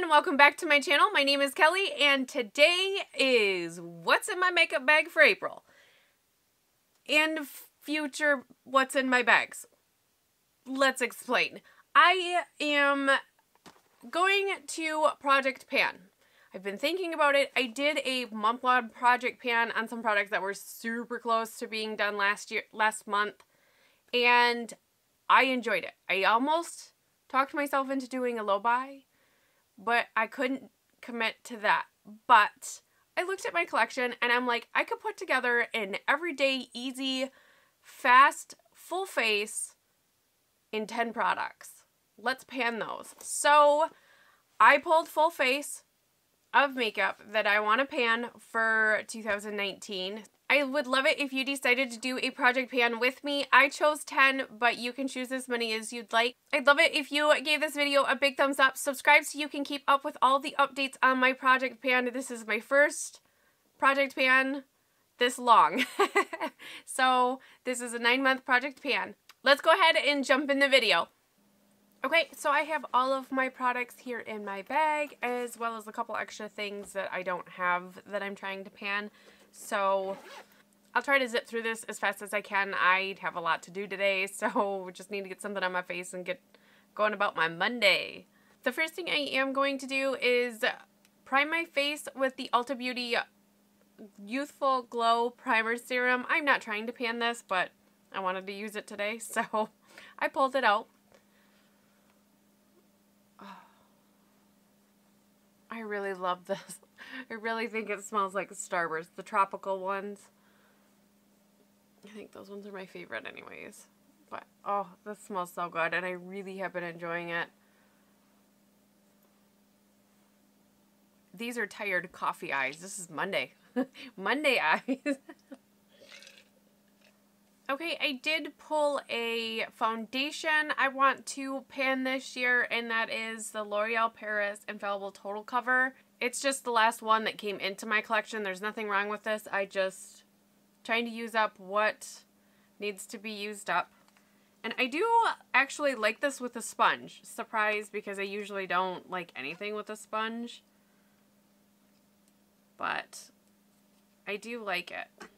everyone, welcome back to my channel. My name is Kelly and today is what's in my makeup bag for April. And future what's in my bags. Let's explain. I am going to Project Pan. I've been thinking about it. I did a month-long Project Pan on some products that were super close to being done last month. And I enjoyed it. I almost talked myself into doing a low buy, but I couldn't commit to that. But I looked at my collection and I'm like, I could put together an everyday, easy, fast, full face in 10 products. Let's pan those. So I pulled full face of makeup that I want to pan for 2019. I would love it if you decided to do a project pan with me. I chose 10, but you can choose as many as you'd like. I'd love it if you gave this video a big thumbs up. Subscribe so you can keep up with all the updates on my project pan. This is my first project pan this long. So this is a 9-month project pan. Let's go ahead and jump in the video. Okay, so I have all of my products here in my bag, as well as a couple extra things that I don't have that I'm trying to pan. So I'll try to zip through this as fast as I can. I have a lot to do today, so just need to get something on my face and get going about my Monday. The first thing I am going to do is prime my face with the Ulta Beauty Youthful Glow Primer Serum. I'm not trying to pan this, but I wanted to use it today, so I pulled it out. I really love this. I really think it smells like Starburst, the tropical ones. I think those ones are my favorite anyways. But, oh, this smells so good, and I really have been enjoying it. These are tired coffee eyes. This is Monday. Monday eyes. Okay, I did pull a foundation I want to pan this year, and that is the L'Oreal Paris Infallible Total Cover. It's just the last one that came into my collection. There's nothing wrong with this. I just trying to use up what needs to be used up. And I do actually like this with a sponge. Surprise, because I usually don't like anything with a sponge. But I do like it.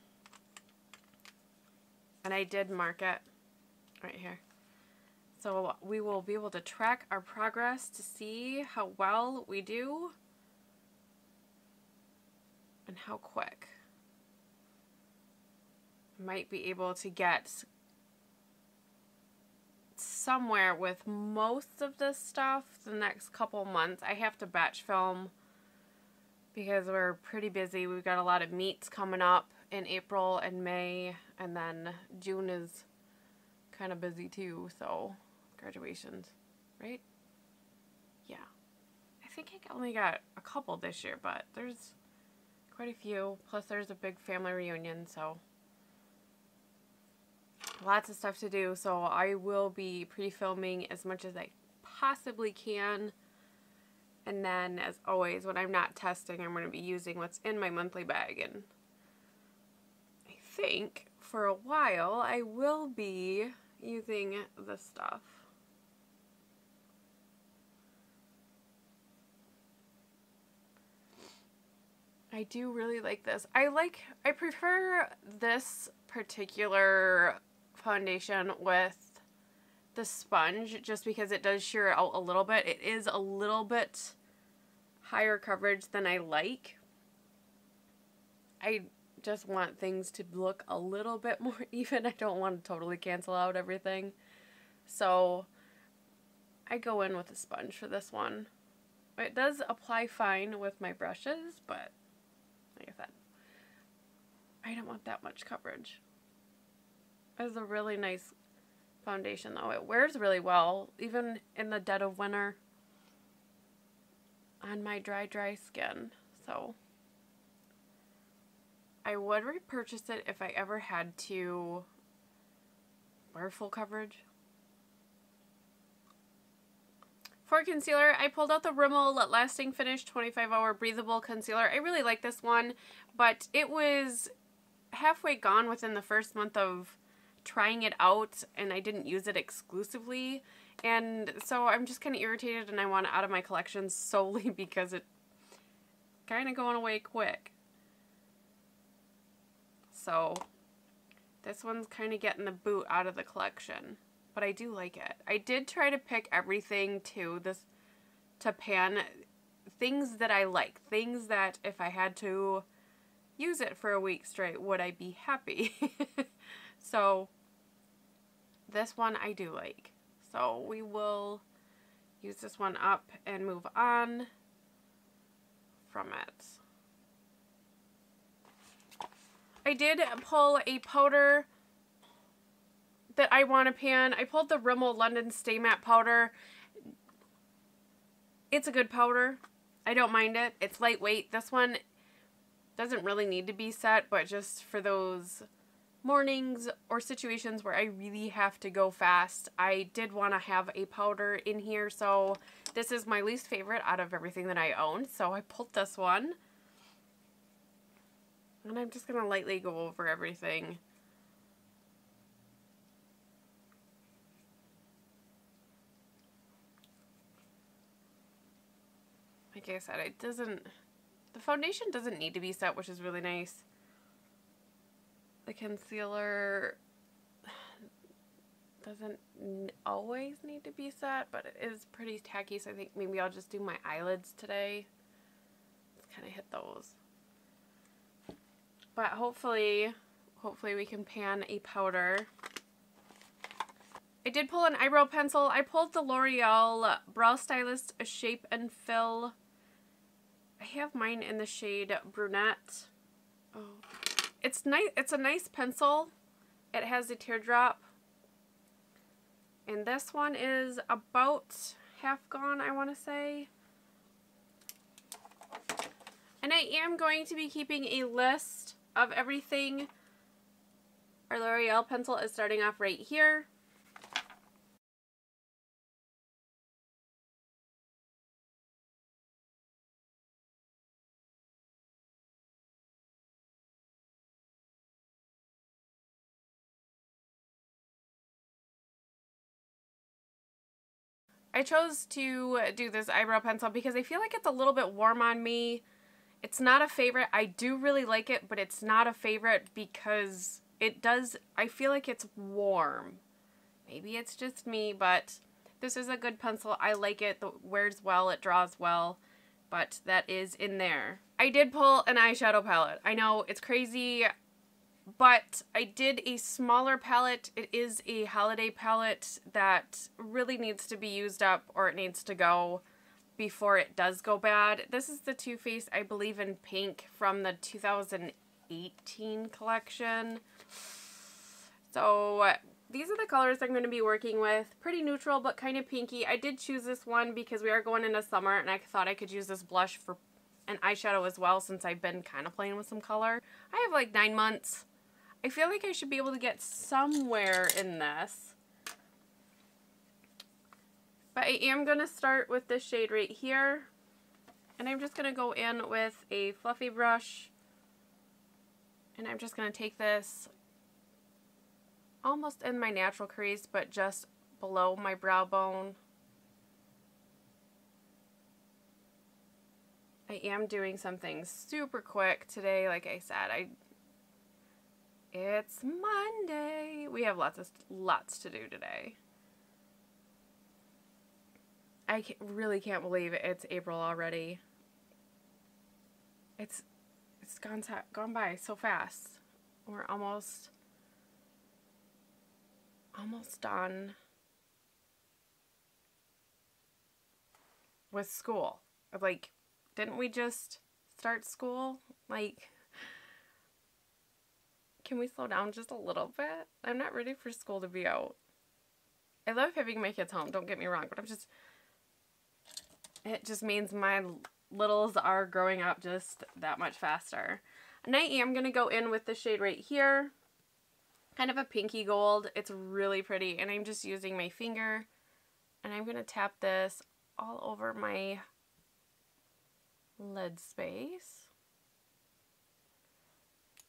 And I did mark it right here. So we will be able to track our progress to see how well we do and how quick. Might be able to get somewhere with most of this stuff the next couple months. I have to batch film because we're pretty busy. We've got a lot of meets coming up in April and May, and then June is kind of busy too, so graduations, right? Yeah. I think I only got a couple this year, but there's quite a few, plus there's a big family reunion, so lots of stuff to do. So I will be pre-filming as much as I possibly can, and then as always when I'm not testing, I'm going to be using what's in my monthly bag. And I think for a while I will be using this stuff. I do really like this. I prefer this particular foundation with the sponge just because it does sheer out a little bit. It is a little bit higher coverage than I like. I just want things to look a little bit more even. I don't want to totally cancel out everything. So I go in with a sponge for this one. It does apply fine with my brushes, but like I said, I don't want that much coverage. It's a really nice foundation though. It wears really well, even in the dead of winter on my dry skin. So I would repurchase it if I ever had to wear full coverage. For concealer, I pulled out the Rimmel Lasting Finish 25-Hour Breathable Concealer. I really like this one, but it was halfway gone within the first month of trying it out, and I didn't use it exclusively. And so I'm just kind of irritated and I want it out of my collection solely because it's kind of going away quick. So this one's kind of getting the boot out of the collection, but I do like it. I did try to pick everything to pan things that I like, things that if I had to use it for a week straight, would I be happy? So this one I do like. So we will use this one up and move on from it. I did pull a powder that I want to pan. I pulled the Rimmel London Stay Matte powder. It's a good powder. I don't mind it. It's lightweight. This one doesn't really need to be set, but just for those mornings or situations where I really have to go fast, I did want to have a powder in here. So this is my least favorite out of everything that I own. So I pulled this one. And I'm just going to lightly go over everything. Like I said, the foundation doesn't need to be set, which is really nice. The concealer doesn't always need to be set, but it is pretty tacky, so I think maybe I'll just do my eyelids today. Let's kind of hit those. But hopefully we can pan a powder. I did pull an eyebrow pencil. I pulled the L'Oreal Brow Stylist Shape and Fill. I have mine in the shade Brunette. Oh, it's nice. It's a nice pencil. It has a teardrop. And this one is about half gone, I want to say. And I am going to be keeping a list of everything. Our L'Oreal pencil is starting off right here. I chose to do this eyebrow pencil because I feel like it's a little bit warm on me. It's not a favorite. I do really like it, but it's not a favorite because I feel like it's warm. Maybe it's just me, but this is a good pencil. I like it. It wears well. It draws well, but that is in there. I did pull an eyeshadow palette. I know it's crazy, but I did a smaller palette. It is a holiday palette that really needs to be used up, or it needs to go before it does go bad. This is the Too Faced I Believe in Pink from the 2018 collection. So these are the colors I'm going to be working with. Pretty neutral, but kind of pinky. I did choose this one because we are going into summer, and I thought I could use this blush for an eyeshadow as well, since I've been kind of playing with some color. I have like 9 months. I feel like I should be able to get somewhere in this. But I am going to start with this shade right here. And I'm just going to go in with a fluffy brush. And I'm just going to take this almost in my natural crease, but just below my brow bone. I am doing something super quick today. Like I said, it's Monday. We have lots to do today. I really can't believe it's April already. It's gone by so fast. We're almost done with school. Like, didn't we just start school? Like, can we slow down just a little bit? I'm not ready for school to be out. I love having my kids home, don't get me wrong, but it just means my littles are growing up just that much faster. And I am going to go in with the shade right here. Kind of a pinky gold. It's really pretty. And I'm just using my finger. And I'm going to tap this all over my lid space.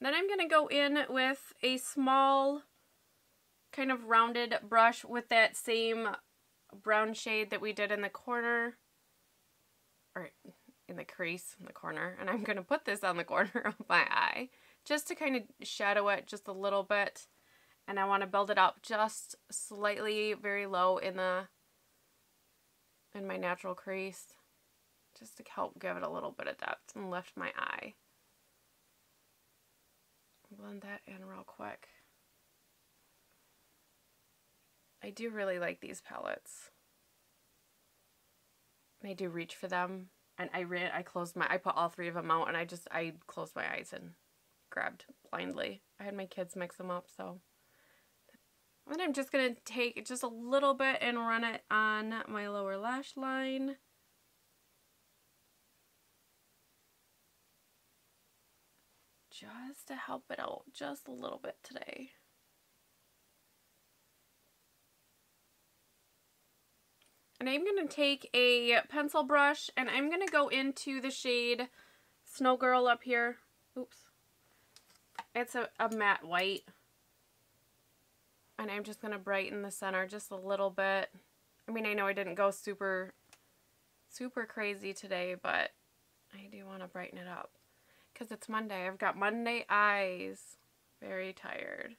Then I'm going to go in with a small kind of rounded brush with that same brown shade that we did in the corner, or in the crease in the corner, and I'm going to put this on the corner of my eye just to kind of shadow it just a little bit. And I want to build it up just slightly, very low in my natural crease, just to help give it a little bit of depth and lift my eye. Blend that in real quick. I do really like these palettes. I do reach for them, and I put all three of them out, and I closed my eyes and grabbed blindly. I had my kids mix them up, so. And then I'm just going to take just a little bit and run it on my lower lash line. Just to help it out just a little bit today. And I'm going to take a pencil brush and I'm going to go into the shade Snow Girl up here. Oops. It's a matte white. And I'm just going to brighten the center just a little bit. I mean, I know I didn't go super crazy today, but I do want to brighten it up. Because it's Monday. I've got Monday eyes. Very tired.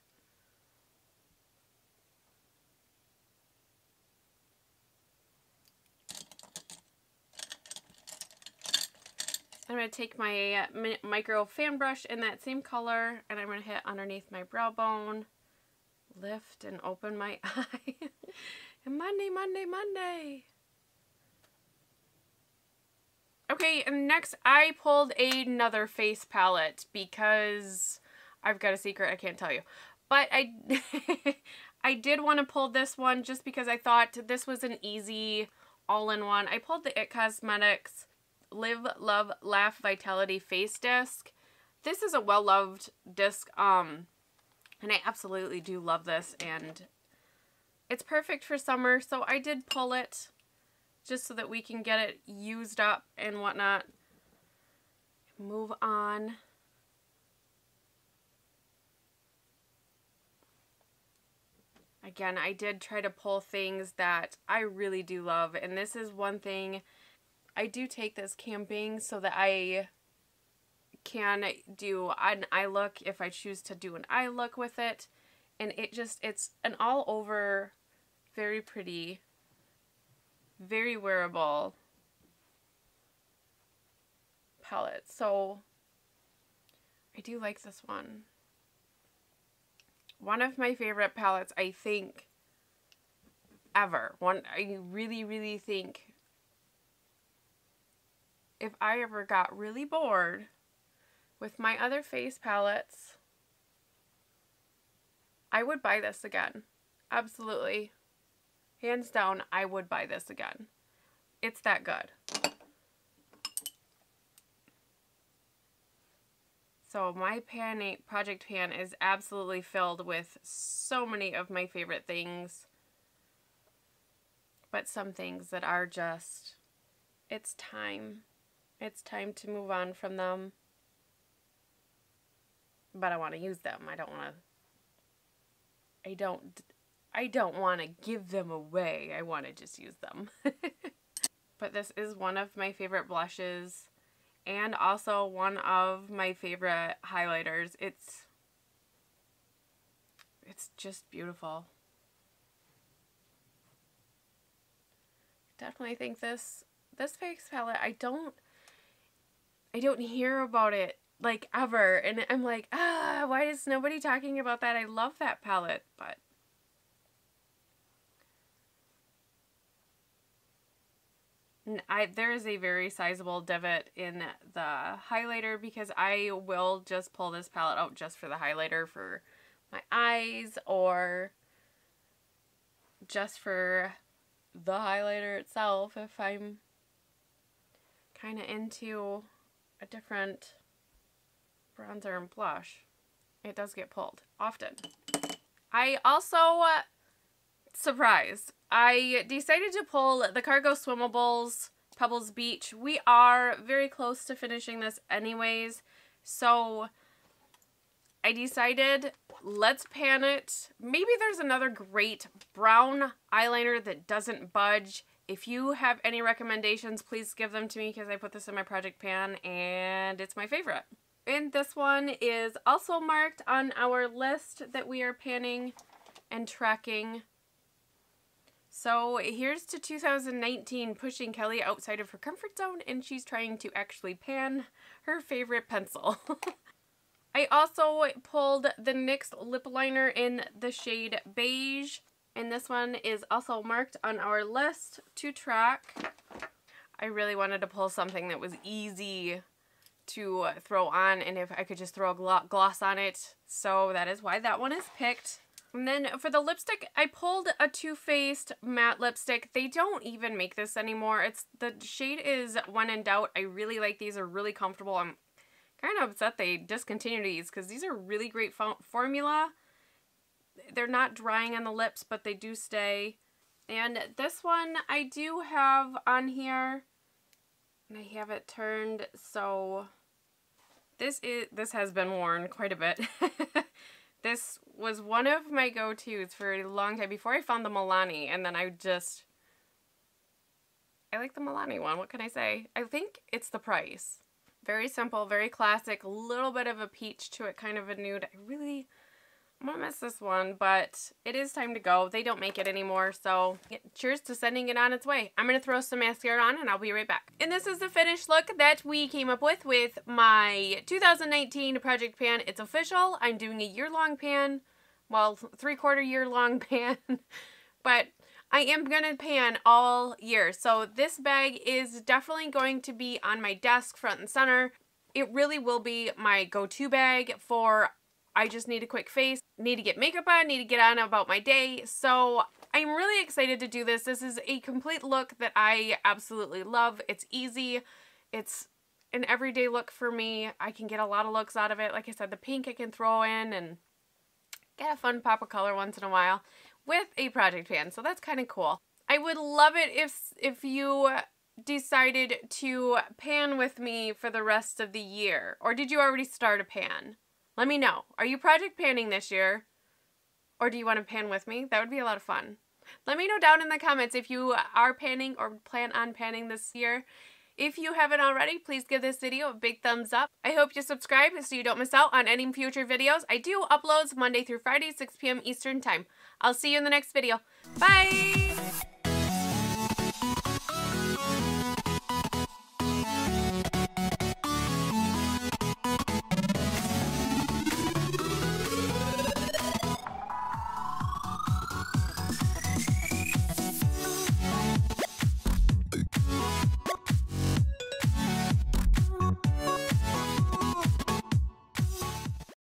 I'm going to take my micro fan brush in that same color, and I'm going to hit underneath my brow bone. Lift and open my eye. And Monday. Okay, and next I pulled another face palette because I've got a secret I can't tell you. But I did want to pull this one just because I thought this was an easy all-in-one. I pulled the IT Cosmetics Live, Love, Laugh Vitality Face Disc. This is a well-loved disc, and I absolutely do love this, and it's perfect for summer, so I did pull it just so that we can get it used up and whatnot. Move on. Again, I did try to pull things that I really do love, and this is one thing. I do take this camping so that I can do an eye look if I choose to do an eye look with it, and it's an all over very pretty, very wearable palette. So I do like this one. One of my favorite palettes, I think, ever. I really think if I ever got really bored with my other face palettes, I would buy this again. Absolutely. Hands down, I would buy this again. It's that good. So my project pan is absolutely filled with so many of my favorite things. But some things that are just, it's time. It's time to move on from them. But I want to use them. I don't want to give them away. I want to just use them. But this is one of my favorite blushes and also one of my favorite highlighters. It's just beautiful. Definitely think this face palette, I don't hear about it like ever, and I'm like, why is nobody talking about that? I love that palette, but there is a very sizable divot in the highlighter because I will just pull this palette out just for the highlighter for my eyes, or just for the highlighter itself if I'm kind of into a different bronzer and blush. It does get pulled often. I also, surprise, I decided to pull the Cargo Swimmables Pebbles Beach. We are very close to finishing this anyways, so I decided let's pan it. Maybe there's another great brown eyeliner that doesn't budge. If you have any recommendations, please give them to me because I put this in my project pan and it's my favorite. And this one is also marked on our list that we are panning and tracking. So here's to 2019 pushing Kelly outside of her comfort zone, and she's trying to actually pan her favorite pencil. I also pulled the NYX lip liner in the shade Beige, and this one is also marked on our list to track. I really wanted to pull something that was easy to throw on, and if I could just throw a gloss on it, so that is why that one is picked. And then for the lipstick, I pulled a Too Faced matte lipstick. They don't even make this anymore. The shade is When in Doubt. I really like these. They're really comfortable. I'm kind of upset they discontinued these because these are really great formula. They're not drying on the lips, but they do stay. And this one I do have on here, and I have it turned, so this has been worn quite a bit. This was one of my go-tos for a long time before I found the Milani, and then I like the Milani one. What can I say? I think it's the price. Very simple, very classic, a little bit of a peach to it, kind of a nude. I'm gonna miss this one, but it is time to go. They don't make it anymore, so cheers to sending it on its way. I'm gonna throw some mascara on and I'll be right back. And this is the finished look that we came up with my 2019 project pan. It's official. I'm doing a year-long pan, well, 3/4 year-long pan, but I am gonna pan all year. So this bag is definitely going to be on my desk front and center. It really will be my go-to bag for I just need a quick face, need to get makeup on, need to get on about my day. So I'm really excited to do this. This is a complete look that I absolutely love. It's easy. It's an everyday look for me. I can get a lot of looks out of it. Like I said, the pink I can throw in and get a fun pop of color once in a while with a project pan. So that's kind of cool. I would love it if you decided to pan with me for the rest of the year. Or did you already start a pan? Let me know. Are you project panning this year? Or do you want to pan with me? That would be a lot of fun. Let me know down in the comments if you are panning or plan on panning this year. If you haven't already, please give this video a big thumbs up. I hope you subscribe so you don't miss out on any future videos. I do uploads Monday through Friday, 6 p.m. Eastern Time. I'll see you in the next video. Bye!